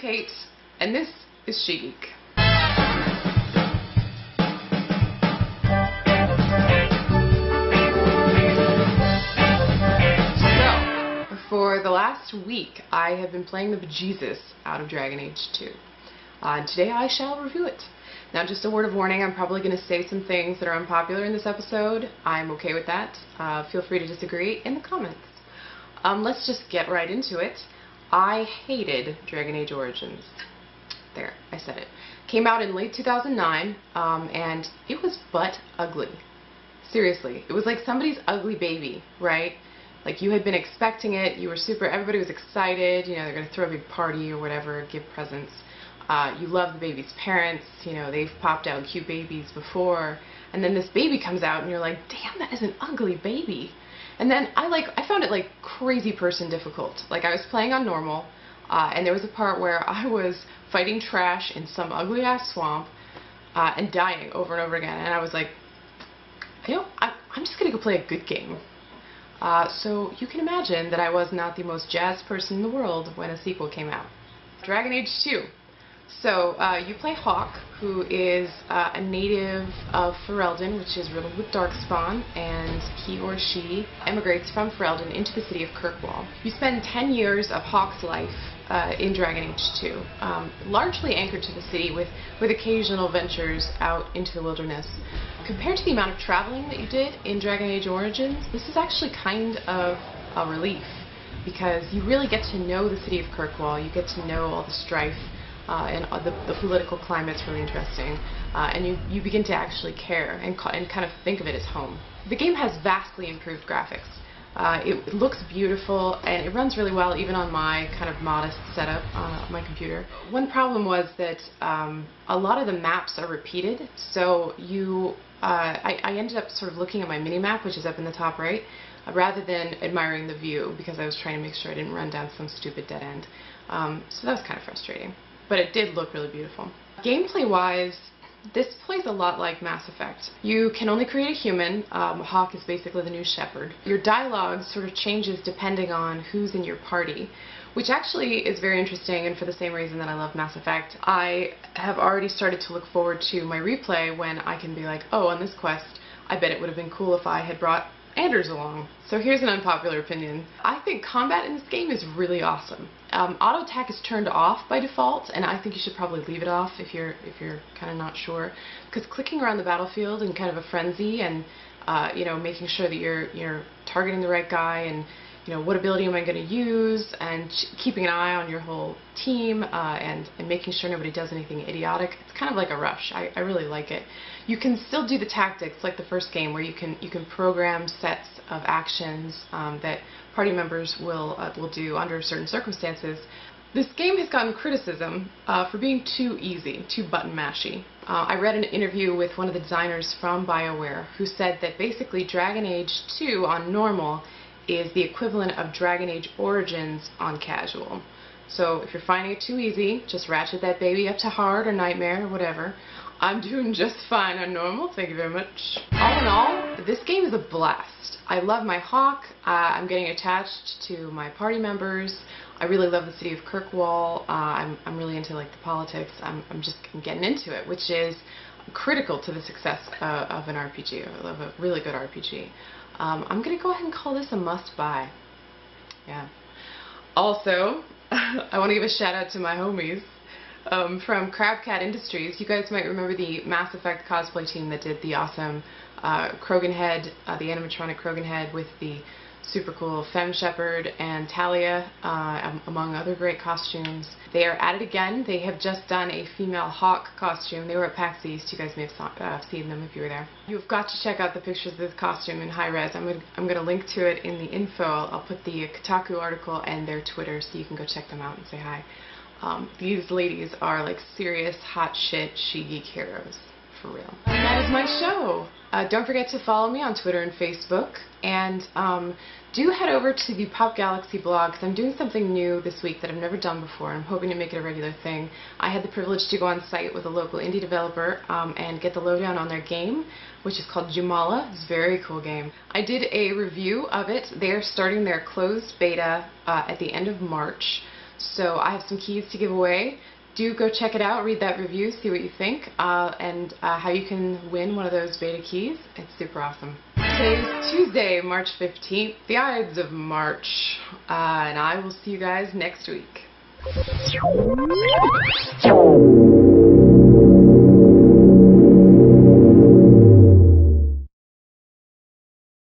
Kate, and this is SheGeek. So, for the last week, I have been playing the bejesus out of Dragon Age 2. Today I shall review it. Now, just a word of warning, I'm probably going to say some things that are unpopular in this episode. I'm okay with that. Feel free to disagree in the comments. Let's just get right into it. I hated Dragon Age Origins. There, I said it. Came out in late 2009, and it was butt ugly. Seriously, it was like somebody's ugly baby, right? Like, you had been expecting it, you were everybody was excited, you know, they're going to throw a big party or whatever, give presents. You love the baby's parents, you know, they've popped out cute babies before, and then this baby comes out and you're like, damn, that is an ugly baby. And then I found it like crazy person difficult. Like, I was playing on normal, and there was a part where I was fighting trash in some ugly ass swamp, and dying over and over again, and I was like, you know, I'm just gonna go play a good game. So you can imagine that I was not the most jazzed person in the world when a sequel came out. Dragon Age 2. So, you play Hawke, who is a native of Ferelden, which is riddled with darkspawn, and he or she emigrates from Ferelden into the city of Kirkwall. You spend 10 years of Hawke's life in Dragon Age 2, largely anchored to the city with occasional ventures out into the wilderness. Compared to the amount of traveling that you did in Dragon Age Origins, this is actually kind of a relief, because you really get to know the city of Kirkwall, you get to know all the strife, and the political climate's really interesting, and you begin to actually care and kind of think of it as home. The game has vastly improved graphics. It looks beautiful, and it runs really well even on my kind of modest setup on my computer. One problem was that a lot of the maps are repeated, so I ended up sort of looking at my mini-map, which is up in the top right, rather than admiring the view, because I was trying to make sure I didn't run down some stupid dead end. So that was kind of frustrating. But it did look really beautiful. Gameplay-wise, this plays a lot like Mass Effect. You can only create a human. Hawke is basically the new shepherd. Your dialogue sort of changes depending on who's in your party, which actually is very interesting, and for the same reason that I love Mass Effect. I have already started to look forward to my replay when I can be like, oh, on this quest, I bet it would have been cool if I had brought Anders along. So here's an unpopular opinion. I think combat in this game is really awesome. Auto attack is turned off by default, and I think you should probably leave it off if you're kind of not sure, because clicking around the battlefield in kind of a frenzy and you know, making sure that you're targeting the right guy, and you know, what ability am I going to use, and keeping an eye on your whole team, and making sure nobody does anything idiotic. It's kind of like a rush. I really like it. You can still do the tactics like the first game, where you can program sets of actions that party members will do under certain circumstances. This game has gotten criticism for being too easy, too button mashy. I read an interview with one of the designers from BioWare who said that basically Dragon Age 2 on normal is the equivalent of Dragon Age Origins on casual. So if you're finding it too easy, just ratchet that baby up to hard or nightmare or whatever. I'm doing just fine on normal, thank you very much. All in all, this game is a blast. I love my Hawke, I'm getting attached to my party members, I really love the city of Kirkwall, I'm really into like the politics, I'm getting into it, which is critical to the success of an RPG. I love a really good RPG. I'm going to go ahead and call this a must-buy. Yeah. Also, I want to give a shout-out to my homies from Crabcat Industries. You guys might remember the Mass Effect cosplay team that did the awesome Krogan head, the animatronic Krogan head with the super cool Femme Shepherd and Talia, among other great costumes. They are at it again. They have just done a female Hawke costume. They were at PAX East. You guys may have seen them if you were there. You've got to check out the pictures of this costume in high res. I'm going to link to it in the info. I'll put the Kotaku article and their Twitter so you can go check them out and say hi. These ladies are like serious hot shit SheGeek heroes. For real. And that is my show. Don't forget to follow me on Twitter and Facebook, and do head over to the PopGalaxy blog, because I'm doing something new this week that I've never done before, and I'm hoping to make it a regular thing. I had the privilege to go on site with a local indie developer and get the lowdown on their game, which is called Jumala. It's a very cool game. I did a review of it. They're starting their closed beta at the end of March. So I have some keys to give away. Do go check it out, read that review, see what you think, and how you can win one of those beta keys. It's super awesome. Today is Tuesday, March 15th, the Ides of March, and I will see you guys next week.